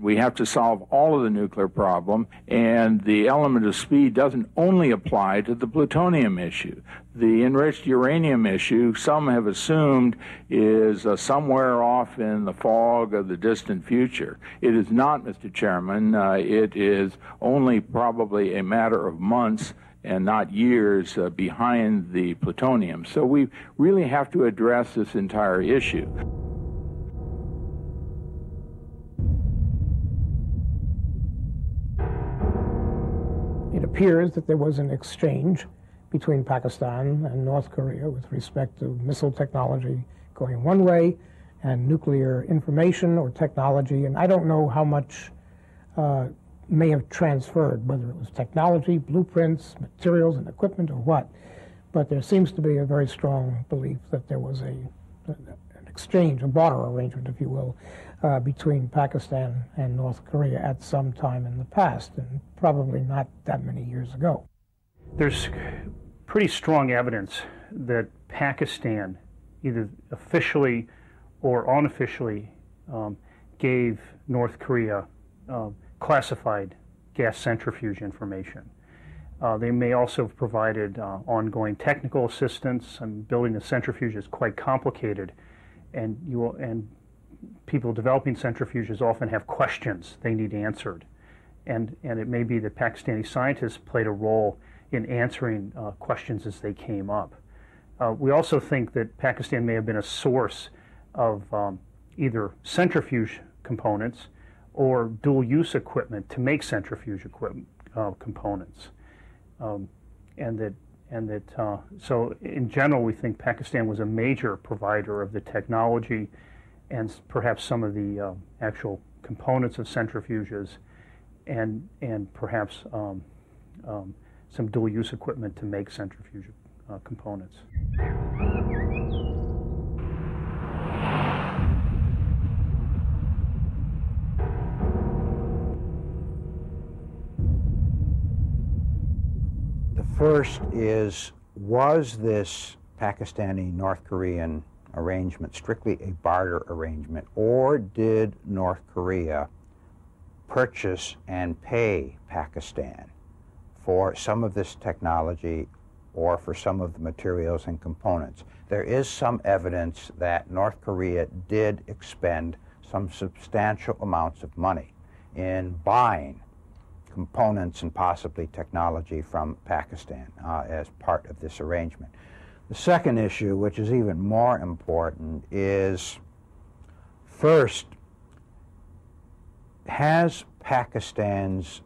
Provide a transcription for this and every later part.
We have to solve all of the nuclear problem, and the element of speed doesn't only apply to the plutonium issue. The enriched uranium issue, some have assumed, is somewhere off in the fog of the distant future. It is not, Mr. Chairman. It is only probably a matter of months and not years behind the plutonium. So we really have to address this entire issue. It appears that there was an exchange between Pakistan and North Korea with respect to missile technology going one way and nuclear information or technology, and I don't know how much may have transferred, whether it was technology, blueprints, materials and equipment or what, but there seems to be a very strong belief that there was an exchange, a barter arrangement, if you will, between Pakistan and North Korea at some time in the past, and probably not that many years ago. There's pretty strong evidence that Pakistan, either officially or unofficially, gave North Korea classified gas centrifuge information. They may also have provided ongoing technical assistance. Building a centrifuge is quite complicated, and people developing centrifuges often have questions they need answered. And it may be that Pakistani scientists played a role in answering questions as they came up. We also think that Pakistan may have been a source of either centrifuge components or dual-use equipment to make centrifuge components. So in general, we think Pakistan was a major provider of the technology and perhaps some of the actual components of centrifuges, and perhaps some dual-use equipment to make centrifuge components. The first is, was this Pakistani-North Korean arrangement strictly a barter arrangement, or did North Korea purchase and pay Pakistan for some of this technology or for some of the materials and components? There is some evidence that North Korea did expend some substantial amounts of money in buying components and possibly technology from Pakistan as part of this arrangement. The second issue, which is even more important, is first, has Pakistan's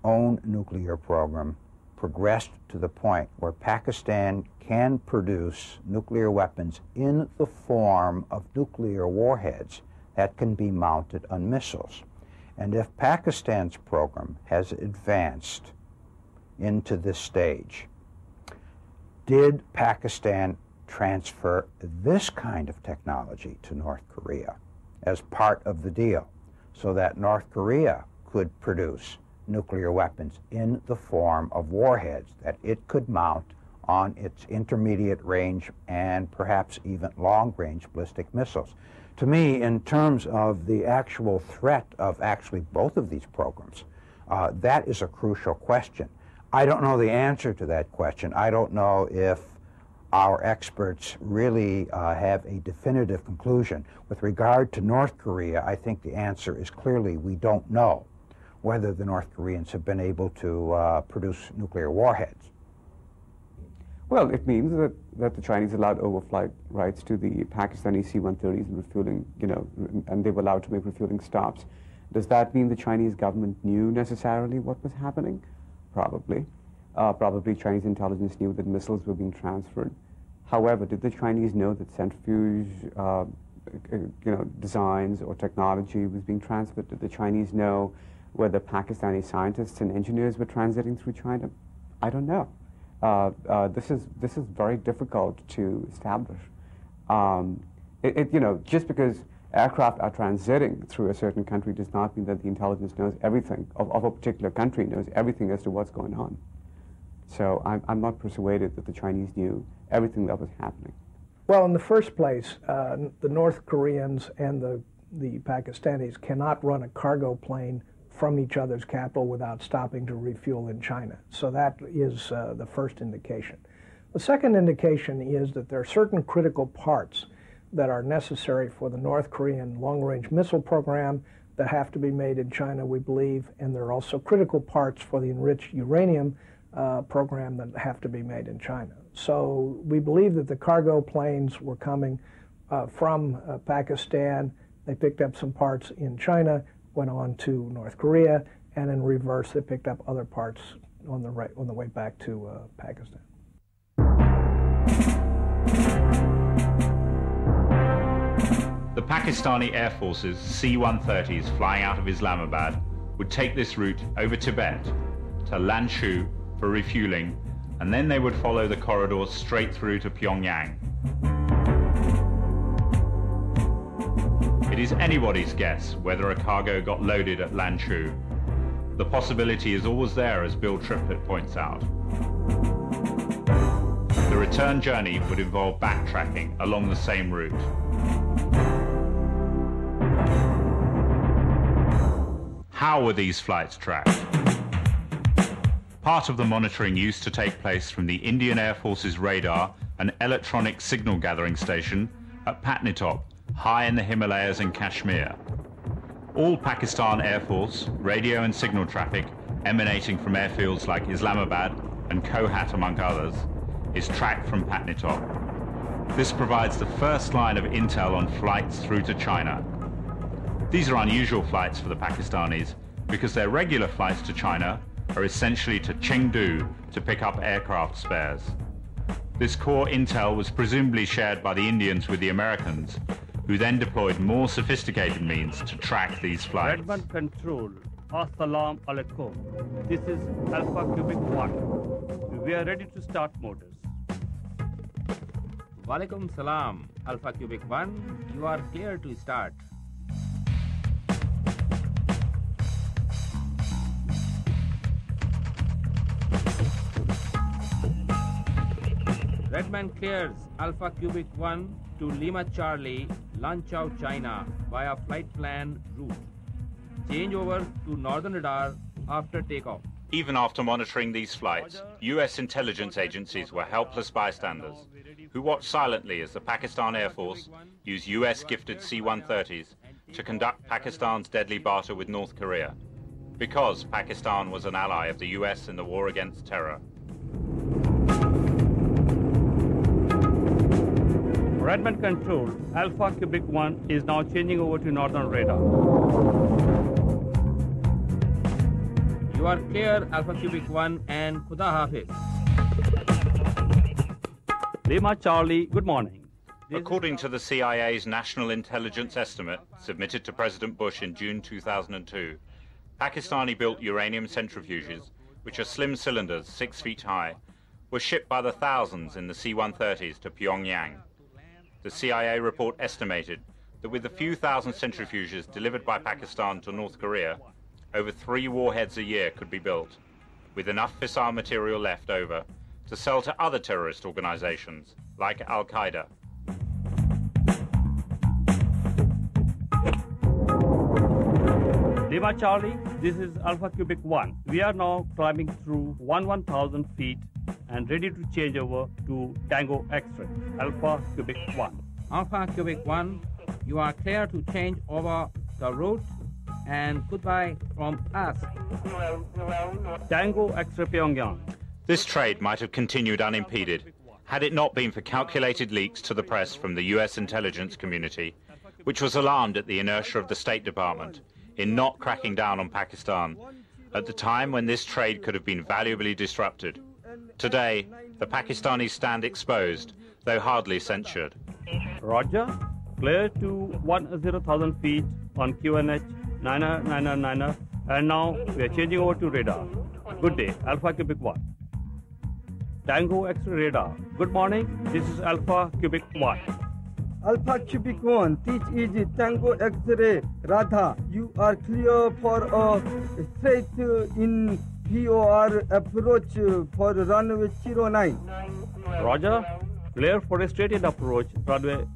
own nuclear program progressed to the point where Pakistan can produce nuclear weapons in the form of nuclear warheads that can be mounted on missiles? And if Pakistan's program has advanced into this stage, did Pakistan transfer this kind of technology to North Korea as part of the deal so that North Korea could produce nuclear weapons in the form of warheads that it could mount on its intermediate range and perhaps even long-range ballistic missiles? To me, in terms of the actual threat of actually both of these programs, that is a crucial question. I don't know the answer to that question. I don't know if our experts really have a definitive conclusion. With regard to North Korea, I think the answer is clearly we don't know whether the North Koreans have been able to produce nuclear warheads. Well, it means that the Chinese allowed overflight rights to the Pakistani C-130s and refueling, and they were allowed to make refueling stops. Does that mean the Chinese government knew necessarily what was happening? Probably. Probably Chinese intelligence knew that missiles were being transferred. However, did the Chinese know that centrifuge designs or technology was being transferred? Did the Chinese know whether Pakistani scientists and engineers were transiting through China? I don't know. This is very difficult to establish. Just because aircraft are transiting through a certain country does not mean that the intelligence knows everything of a particular country, knows everything as to what's going on. So I'm not persuaded that the Chinese knew everything that was happening. Well, in the first place, the North Koreans and the the Pakistanis cannot run a cargo plane from each other's capital without stopping to refuel in China. So that is the first indication. The second indication is that there are certain critical parts that are necessary for the North Korean long-range missile program that have to be made in China, we believe, and there are also critical parts for the enriched uranium program that have to be made in China. So we believe that the cargo planes were coming from Pakistan. They picked up some parts in China, went on to North Korea, and in reverse, they picked up other parts on the way back to Pakistan. The Pakistani Air Force's C-130s flying out of Islamabad would take this route over Tibet to Lanzhou for refueling, and then they would follow the corridor straight through to Pyongyang. It is anybody's guess whether a cargo got loaded at Lanzhou. The possibility is always there, as Bill Triplett points out. The return journey would involve backtracking along the same route. How were these flights tracked? Part of the monitoring used to take place from the Indian Air Force's radar and electronic signal gathering station at Patnitop, high in the Himalayas and Kashmir. All Pakistan Air Force radio and signal traffic emanating from airfields like Islamabad and Kohat, among others, is tracked from Patnitop. This provides the first line of intel on flights through to China. These are unusual flights for the Pakistanis because their regular flights to China are essentially to Chengdu to pick up aircraft spares. This core intel was presumably shared by the Indians with the Americans, who then deployed more sophisticated means to track these flights. Redmond Control, Assalamu Alaikum. This is Alpha Cubic 1. We are ready to start motors. Walaikum Salam, Alpha Cubic 1. You are clear to start. Redman clears Alpha Cubic 1 to Lima Charlie, Lanzhou, China via flight plan route. Change over to northern radar after takeoff. Even after monitoring these flights, US intelligence agencies were helpless bystanders who watched silently as the Pakistan Air Force used US-gifted C-130s to conduct Pakistan's deadly barter with North Korea, because Pakistan was an ally of the US in the war against terror. Redmond Control, Alpha Cubic 1 is now changing over to northern radar. You are clear, Alpha Cubic 1, and Khuda Hafiz. Lima Charlie, good morning. According to the CIA's National Intelligence Estimate, submitted to President Bush in June 2002, Pakistani-built uranium centrifuges, which are slim cylinders 6 feet high, were shipped by the thousands in the C-130s to Pyongyang. The CIA report estimated that with the few thousand centrifuges delivered by Pakistan to North Korea, over 3 warheads a year could be built, with enough fissile material left over to sell to other terrorist organizations like Al-Qaeda. Lima Charlie, this is Alpha Cubic 1. We are now climbing through 1,000 feet and ready to change over to Tango X-ray, Alpha Cubic 1. Alpha Cubic 1, you are clear to change over the route, and goodbye from us. Tango X-ray Pyongyang. This trade might have continued unimpeded had it not been for calculated leaks to the press from the US intelligence community, which was alarmed at the inertia of the State Department in not cracking down on Pakistan at the time when this trade could have been valuably disrupted. Today, the Pakistanis stand exposed, though hardly censured. Roger, clear to 10,000 feet on QNH 9999, and now we are changing over to radar. Good day, Alpha Cubic 1. Tango X-ray radar. Good morning, this is Alpha Cubic 1. Alpha Cubic 1, this is Tango X-ray Radha. You are clear for a straight in POR approach for runway 09. Roger, clear for a straight-in approach, runway